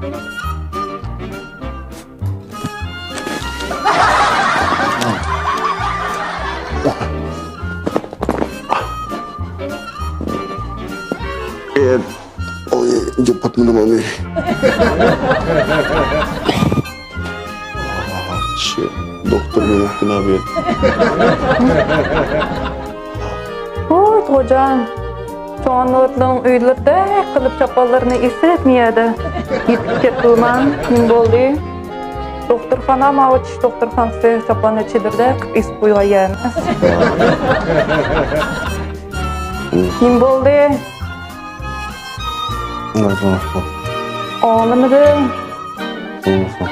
Oy, cepat mı mami? Doktor Mehmettin abi. Oy hocam. Çoğunluğun üylerde kılıp çapalarını hissetmeyedi. Gitip kettiğimden kim oldu? Doktorxana mavut doktorxanası çapanı çidirde is buyga yemez. Kim oldu? Nasıl? Oğlumdu. Nasıl?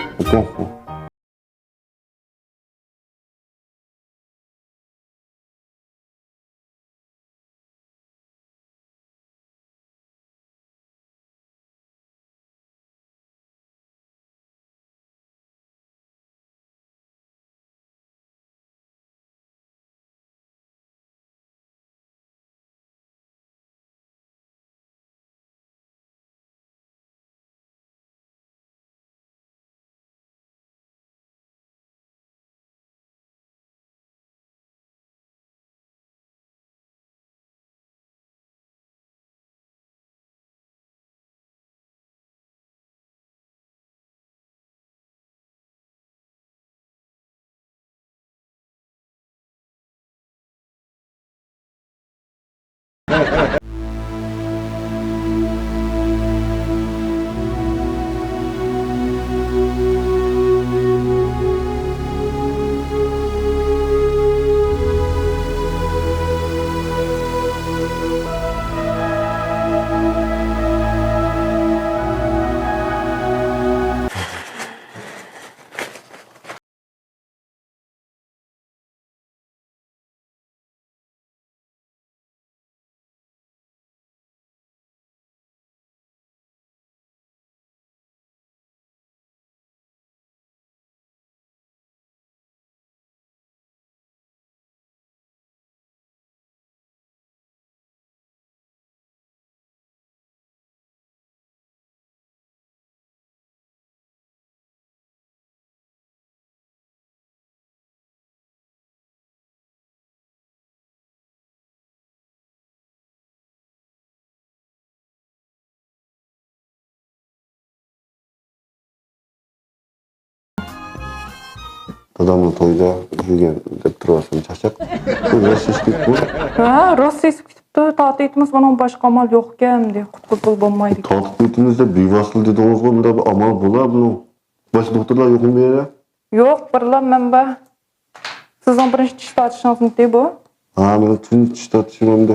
Adamın toyda yürüyen dep turasın çarşak. Bu nasıl iş gitti bu? Ha, Rossiyasi ketibdi. Tatitimiz bunun başqa amal yo'q ekan, de qutquzib bo'lmaydi. Tatip etimizde bevasıl dediniz ғой, bunda bir amal bolar bunu. Baş doktorlar yok mu bir yere? Yo'q, birla manba. Sizning birinchi tish tortishingiz bu? Ha, ben tüm tish tortishimda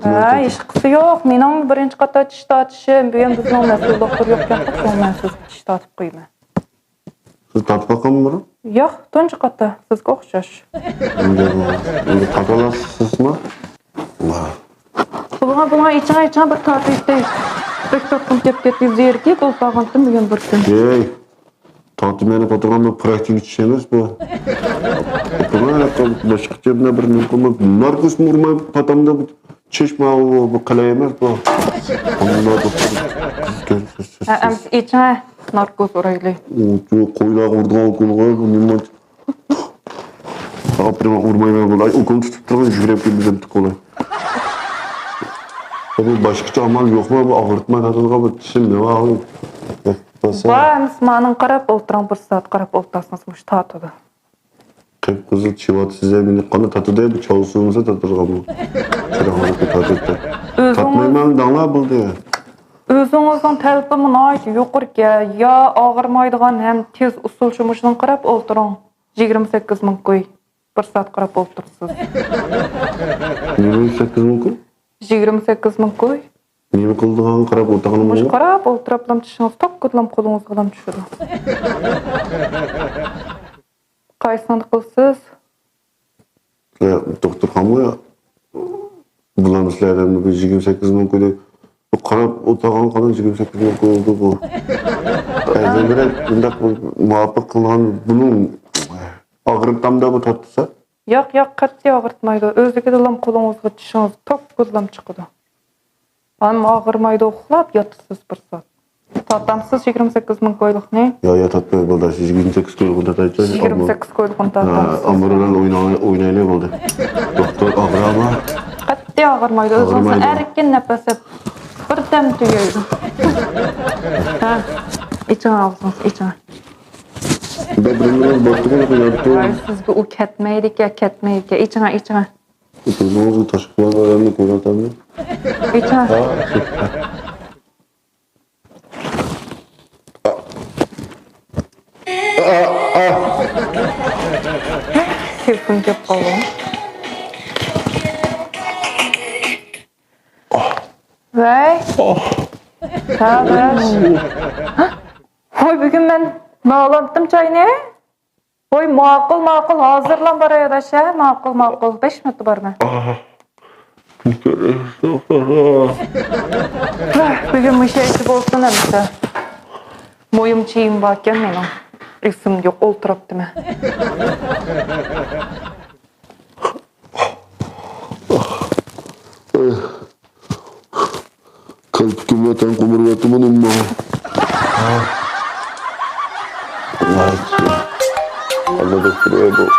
Ha, hech qisi yo'q. Mening birinchi qator tish tortishim, bu ham bizning mas'ul doktor yo'q ekan, men siz tish tortib qo'yman. Siz tatip bakalım bunu. Yo'q, tunji qator sizga o'xshash. Endi tatolasizmi? Bunga içine bir tatitdi. Rektordan kelib ketdi zerki, qo'lpag'indim bugun bir kun. Hey, tatmeni qo'tirgan bir praktik ish emas bu. Boshqacha bir nima narkoz murmay patamda cheshma bu qalay emas bu. İçine narkoz urayli. Qo'ylar urgan qo'lga bu nima? Prima urmayman bo'lay, ukol tutib turgan yugurib keldim qo'lay. Bu başqacha amal yo'qmi? Bu og'ritma tadilgan bu tishim nima? Mening qarab o'tirang, bir soat qarab o'tirsangiz mush tatidi. Qip-qizil chivat size meni qani tatida bu chavsuvimizda tatilgan bu. Chirog'ni tatida. Tatmayman danglar bo'ldi. O'zingizning talabimni ayt, yuqorga yo og'irmaydigan ham tez usul shumishdan qarab o'tiring. 28 ming qo'y. Bir soat qarab o'tirsiz. 28 ming qo'y? 28 ming qo'y. Nima qildigan qarab o'tirganim Mush qarab o'tiriblam tishingiz tokkudlam qo'lingizga ham tushadi. Qaysini qilsiz? Doktorxonami? Bularni sizlardan 28 ming qo'y. Bu qarab o'tirgan qadar 28 ming qo'y oldu bu. Eğer bunda muvaffaq qilgan bunun og'riqdamda bu tatsa? Yo'q, qat'iy og'ritmaydi. O'zligidan qo'lingizga tishingiz tokkudlam chiqadi. Ama ağırmaydı uxlab yatısız bir saat. Tatamsız 28 min koyduk ne? Ya tatmay bolda 28 koygun tatayca. 28 koyduk onu tatamsız. Amuradan oynayla boldu. Doktor ağrama. Qatti ağırmaydı. Özüňiz Ağırmaydı. erkin nefes et. Bir dem tüýüýdi. Ha. İçin ağzınız, için. Da birini baktık yaptı. Ay siz bu ketmeydik ya, ketmeydik ya. İçine. Kızımızı taşıklar ayağını koyuyor. İçine. Telefon kep qalım. Vay. Tavaş. Oy bugün ben bağlantım çayını. Oy makul hazırlan baraya da şey makul 5 minut var mı? Bugün bir şey olsun hemse. Moyum çiğim bakken benim. İsim yok oturup değil mi? Kalp kümleten kumurvatımın umma. Allah da şuraya bu.